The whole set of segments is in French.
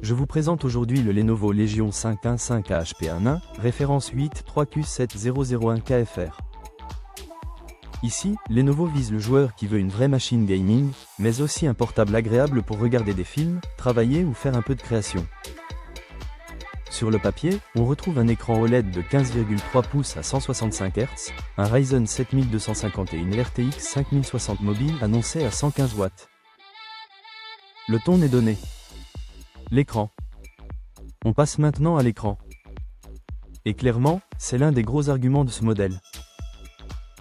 Je vous présente aujourd'hui le Lenovo Legion 515 HP11, référence 8.3Q7001KFR. Ici, Lenovo vise le joueur qui veut une vraie machine gaming, mais aussi un portable agréable pour regarder des films, travailler ou faire un peu de création. Sur le papier, on retrouve un écran OLED de 15,3 pouces à 165 Hz, un Ryzen 7250 et une RTX 5060 mobile annoncée à 115 watts. Le ton est donné. L'écran. On passe maintenant à l'écran. Et clairement, c'est l'un des gros arguments de ce modèle.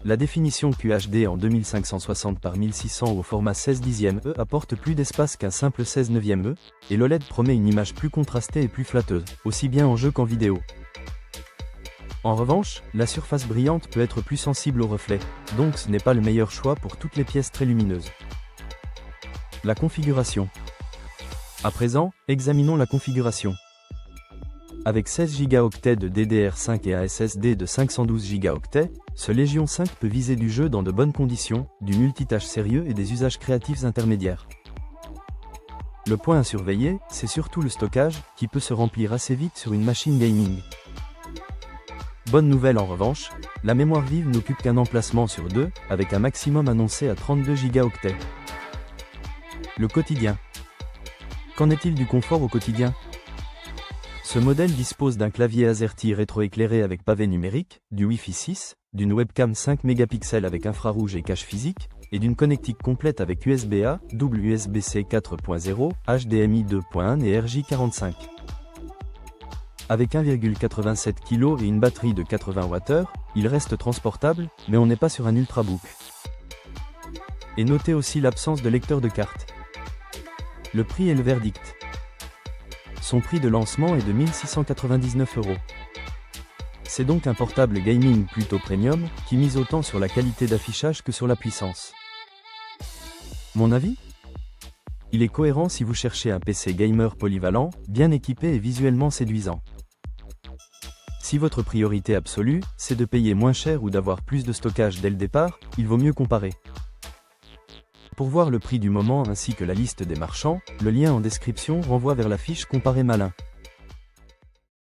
La définition QHD en 2560 par 1600 au format 16/10e apporte plus d'espace qu'un simple 16/9e, et l'OLED promet une image plus contrastée et plus flatteuse, aussi bien en jeu qu'en vidéo. En revanche, la surface brillante peut être plus sensible aux reflets, donc ce n'est pas le meilleur choix pour toutes les pièces très lumineuses. La configuration. À présent, examinons la configuration. Avec 16 Go de DDR5 et un SSD de 512 Go, ce Legion 5 peut viser du jeu dans de bonnes conditions, du multitâche sérieux et des usages créatifs intermédiaires. Le point à surveiller, c'est surtout le stockage, qui peut se remplir assez vite sur une machine gaming. Bonne nouvelle en revanche, la mémoire vive n'occupe qu'un emplacement sur deux, avec un maximum annoncé à 32 Go. Le quotidien. Qu'en est-il du confort au quotidien ? Ce modèle dispose d'un clavier AZERTY rétroéclairé avec pavé numérique, du Wi-Fi 6, d'une webcam 5 mégapixels avec infrarouge et cache physique, et d'une connectique complète avec USB-A, double USB-C 4.0, HDMI 2.1 et RJ45. Avec 1,87 kg et une batterie de 80 Wh, il reste transportable, mais on n'est pas sur un ultrabook. Et notez aussi l'absence de lecteur de carte. Le prix est le verdict. Son prix de lancement est de 1699 €. C'est donc un portable gaming plutôt premium, qui mise autant sur la qualité d'affichage que sur la puissance. Mon avis ? Il est cohérent si vous cherchez un PC gamer polyvalent, bien équipé et visuellement séduisant. Si votre priorité absolue, c'est de payer moins cher ou d'avoir plus de stockage dès le départ, il vaut mieux comparer. Pour voir le prix du moment ainsi que la liste des marchands, le lien en description renvoie vers la fiche Comparer Malin.